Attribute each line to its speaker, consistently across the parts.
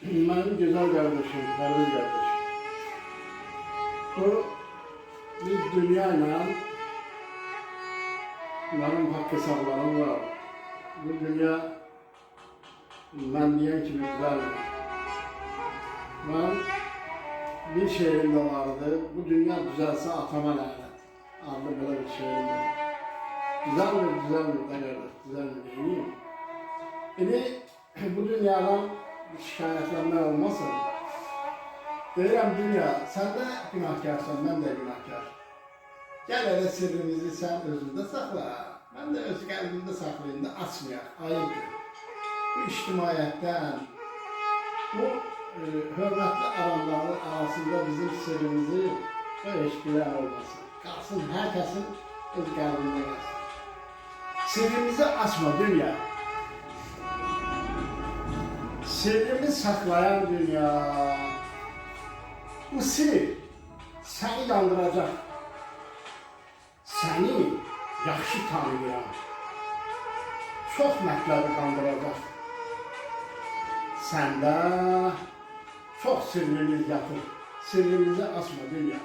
Speaker 1: Benim güzel kardeşim, Pervez kardeşim. Bu bir dünyayla benim hak hesaplarım var. Bu dünya ben diyen kimi güzeldir. Ben bir şehrimde vardı. Bu dünya düzelse atama lanet. Adlı böyle bir şehrim var. Güzel mi, güzel mi derler, güzel mi diyeyim. Bu dünyadan şikayetlenme olmasın. Deyirəm dünya, sen de günahkarsan, ben de günahkar. Gel hele sirrimizi sen özünde sakla. Ben de öz kalbimde saklayayım da açmayak, ayıbdır. Bu içtimaiyyətdən, bu hörmətli adamların arasında bizim sirrimizi eşkilər olmasın. Kalsın, herkesin öz kalbinde kalsın. Sirrimizi açma dünya. Sirrimi saklayan dünya. Bu sir seni yandıracak. Seni yaxşı tanıyan. Çok mətləbi qandıracaq. Səndə çok sirrimiz yatır. Sirrimizi açma dünya.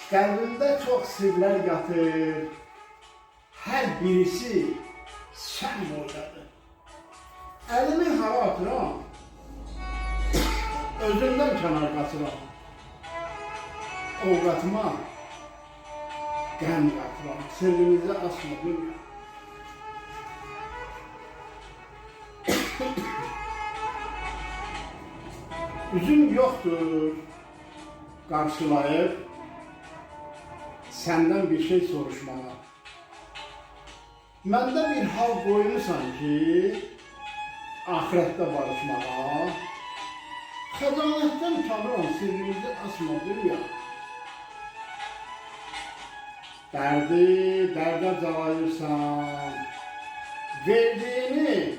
Speaker 1: Kalbimde çok sirler yatır. Her birisi sen boydadır. Elimi hava atıram. Özümden kənar qaçıram. Ovqatıma qəm qatıram. Sirrimizi açma dünya. Üzüm yoktur karşılayıp senden bir şey soruşmaya. Məndə bir hal qoyursan ki, ahirette barışmağa. Xəcanətdən tanıram, sirrimizi açma dünya. Dərdə calayırsan, verdiğini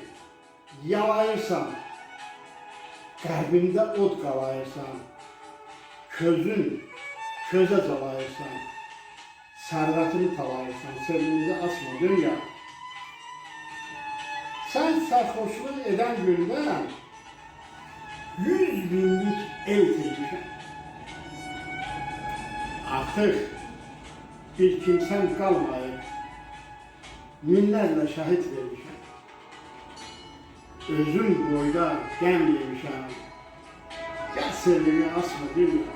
Speaker 1: yalayırsan, qəlbində od qalayırsan, közə calayırsan, sərvətini talayırsan, sirrimizi açma dünya. Sen sarhoşluq eden gündən 100 günlük el çekmişim. Artık bir kimsen kalmayıp minlərlə şahit vermişim. Özüm boyda gəm yemişim. Gel sirrimi açma dünya.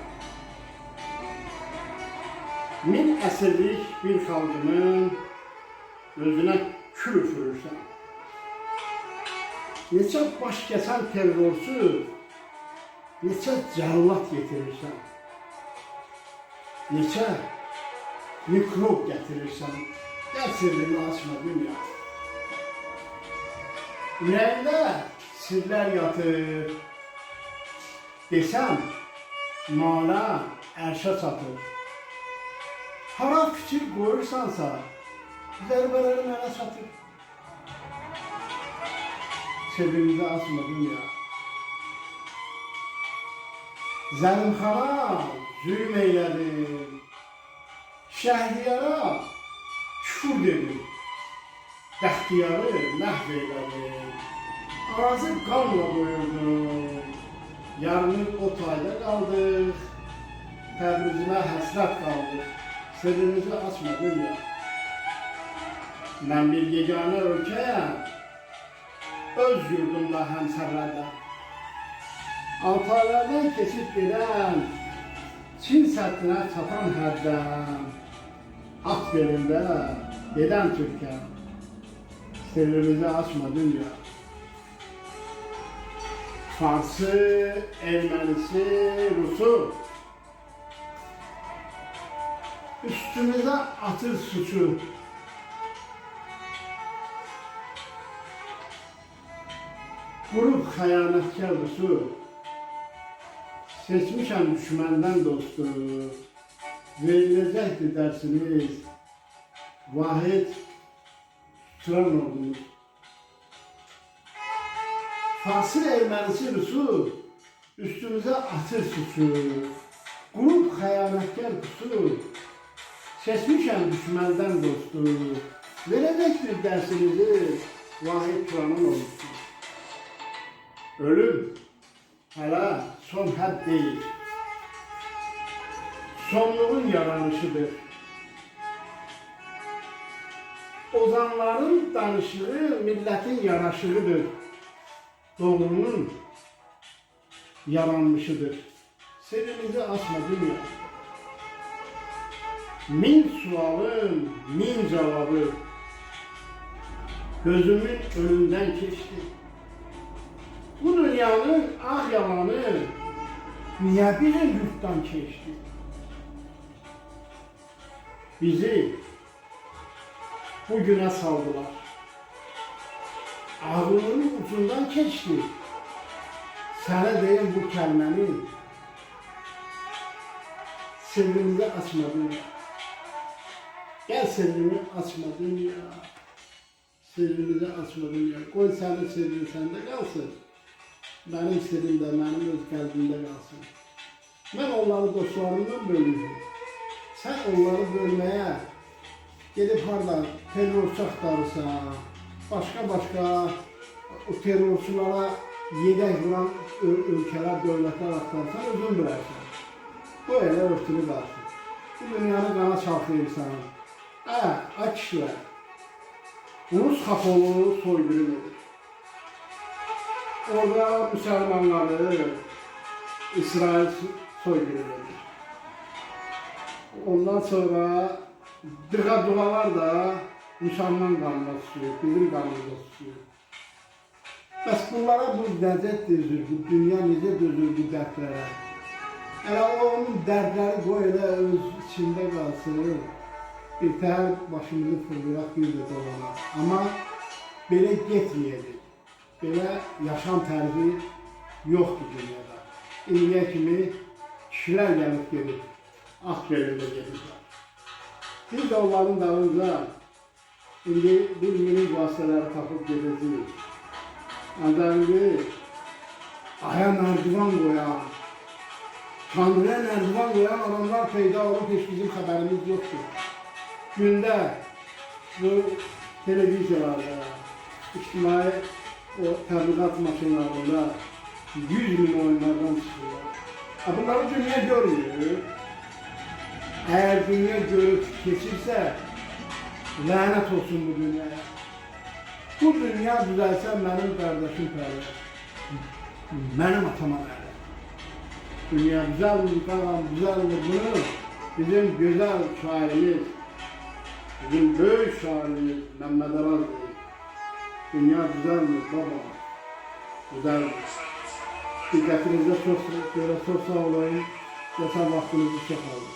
Speaker 1: Min əsirlik bir xalqının özüne kül üfürürsən. Neçə baş kesen terrorsu, neçə cəllat getirirsən, neçə mikrop getirirsən, gəl sirrini açma dünya. Ürəyində sirlər yatır, desəm, mana ərşə çatır. Hara fikir qoyursansa, zərbələri mənə çatır. Sirrimizi açma dünya. Zəlimxana zülm eylədim. Şəhriyara küfür dedim. Bəxtiyarı məhv eylədim. Ağzı qanla doyurdum. Yarımın o tayda qaldıq. Təbrizimə həsrət qaldıq. Sirrimizi açma dünya. Mən bir yeganə ölkəyəm. Öz yurdumda həmsərlərdə. Antalya'dan keçib gedən, Çin səttinə çatan hərdən, at belində gedən Türkə, sirrimizi açma dünya. Farsı, Ermənisi, Rusu, üstümüze atır suçu. Grup xəyanətkar Rusu, seçmişəm düşməndən dostu, veriləcəkdir dərsiniz, vahid tuturan ordumuz. Farsı Ermənisi Rusu, üstümüze atır suçu, grup xəyanətkar Rusu, seçmişəm düşməndən dostu, veriləcəkdir dərsinizi, vahid tuturan ordumuz. Ölüm hala son had değil. Sonluğun yaranışıdır. Ozanların danışığı milletin yaraşığıdır. Doğrunun yaranmışıdır. Sirrimizi açma dünya. Min sualın, min cevabı gözümün önünden geçti. Bu dünyanın ah yalanı niye bizim yurttan geçti? Bizi bugüne saldılar. Ağrının ucundan geçti. Sana deyim bu kelimeyi. Sırrımızı açma dünya. Gel sırrımı açma dünya. Sırrımızı açma dünya. Koy senin sırrın sende kalsın. Benim sırrım da benim öz kalbimde kalsın. Ben onları dostlarımdan bölüyorum. Sen onları bölmeye gidip harda terörçü aktarırsan, başka o terörçülara yedek vuran ülkeler, devletler aktarırsan özün bilərsən. Bu elə örtülü qalsın. Bu dünyanı qana çalxıyırsan. Ay kişilər, Rus xaxolu soydurum edir. Orada Müslümanları İsrail soydurum edir. Ondan sonra dırğa-dualar da Müslüman qanına tutuyor, bizim qanımıza tutuyor. Bəs bunlara bu ləzzət dözür, bu dünya necə dözür bu dərdlərə? Elə onun dərdləri qoy elə öz içində qalsın, bir təhər başımızı fırlayaq, bir də dolanaq. Amma belə getməyəcək, belə yaşam tərzi yoxdur dünyada. İndiyə kimi kişilər gəlib gedir, ak gölündə gedirlər. Biz də onların dalınca indi bir minik vasitələri tapıb gedəcəyik. Ancaq indi aya mərdivan qoyan, Tanrıya mərdivan qoyan adamlar peyda olub, heç bizim xəbərimiz yoxdur. Gündə bu televiziyalarda, ictimai o təbliğat maşınlarında 100 min oyunlardan çıxırlar. Bunları dünya görmür. Eğer dünya görüp geçirse, lanet olsun bu dünyaya. Bu dünya düzelse benim kardeşim paylaşır. Benim atama verir. Dünya güzeldir falan, güzeldir bunu bizim güzel şairimiz, bizim büyük şairimiz Mehmet Araz değil. Dünya güzeldir baba, güzeldir. Dikkatinize çok sağ olayım. Yasa vaktinizi çok alın.